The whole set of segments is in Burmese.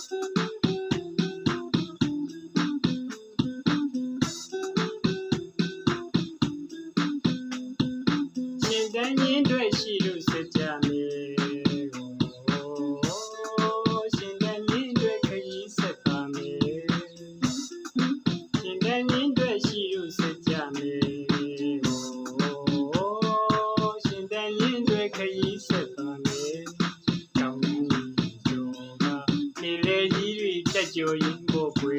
ရှင်တန်းရင်တွေရှိလို့စကြမေရှင်တန်းရင်တွေခရီးဆက်ပါမေရှင်တန်းရင်တွေရှိလို့စကြမေရှင်တန်းရင်တွေခရီးဆက်ပါမေတောင်းကျော်ကနေလေကြီးတွေတက်ကြော်ရင်ဖို့ခွေ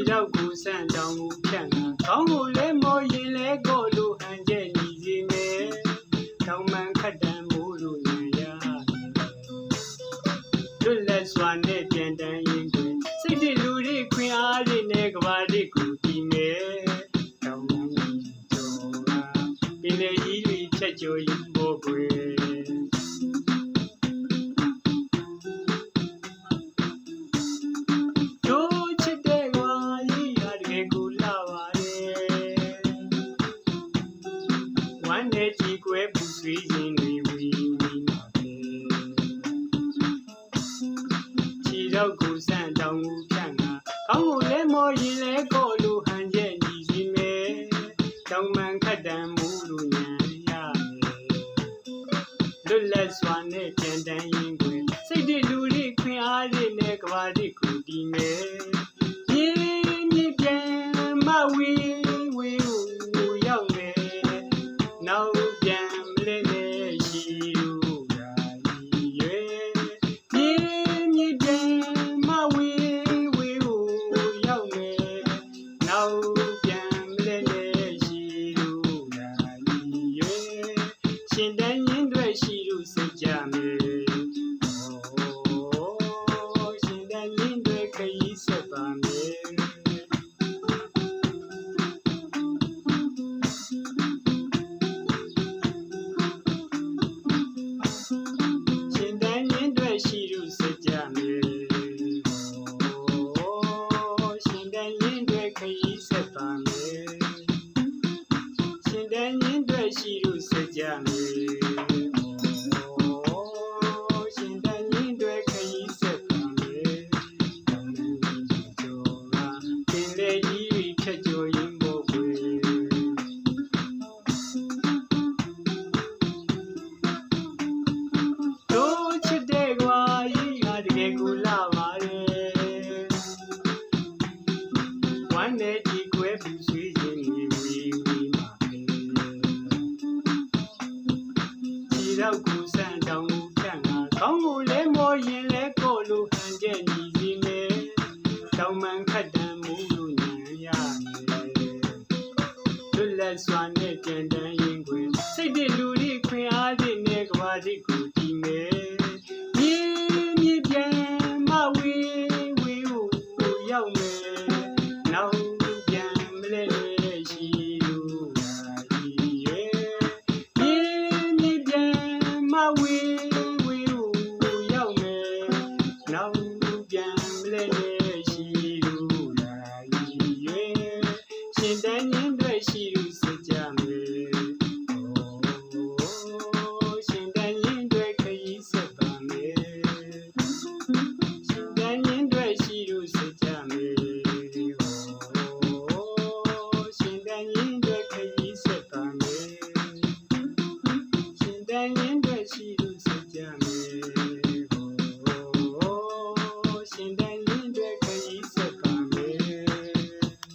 ရောက်ကိုဆန့်တောင်ကိုဖြန့်တာကောင်းကိုလဲမော်ရင်လဲကိုလိုဟန်ကျဲညီစီမယ်တောင်မှန်ခတ်တန်မိုးလိုညံရလွတ်လပ်စွာနဲ့ပြန်တန်းရင်တွင်စိတ်တလူတွေခွင်အားတွေနဲ့ကဘာတွေကိုတည်မယ်တောင်မှန်ကျော်ကပင်လေကြီးတွေဖြတ်ကျော်ရင်ဘောကွယ်ကြီးကွယ်ပူဆွေးခြင်းတွေဝီမှာပဲခြေတော့ကိုဆန့်တောင်ကိုဖြန့်တာကောင်းကိုလဲမော်ရင်လဲကိုလိုဟန်ကျဲညီစီမယ်တောင်မှန်ခတ်တန်မိုးလိုညံရမယ်လွတ်လပ်စွာနဲ့ပြန်တန်းရင်ကွယ်စိတ်တလူတွေခွင်အားတွေနဲ့ကဘာတွေကိုတည်မယ်ပြင်းပြပြန်မဝီဝီကိုရောက်မယ်နောက်ရှင်တန်းရင်တွေရှိလို့စကြမေရှင်တန်းရင်တွေခရီးဆက်ပါမေရှင်တန်းရင်တွေရှိလို့စကြမေရှင်တန်းရင်တွေခရီးဆက်ပါမေရှင်တန်းရင်တွေရှိလို့စကြမေရှင်တန်းရင်တွေခရီးဆက်ပါမေတောင်းကျော်ကပင်လေကြီးဖြတ်ကျော်ရင်ဘောကွယ်တို့ချစ်တဲ့ကွာကြီးဟာတကယ်ကိုလာပါတယ်ဝမ်းနဲ့ကြီးကွယ်ပူဆွေးခြင်းတွေဝီမှာပဲခြေတော့ကိုဆန့်တောင်ကိုဖြန့်တာကောင်းကိုလဲမော်ရင်လဲကိုလိုဟန်ကျဲညီစီမယ်တောင်မှန်ခတ်တန်မိုးလိုညံရမယ်လွတ်လပ်စွာနဲ့ပြန်တန်းရင်ခွင်စိတ်တလူတွေခွင်အားတွေနဲ့ကဘာတွေကို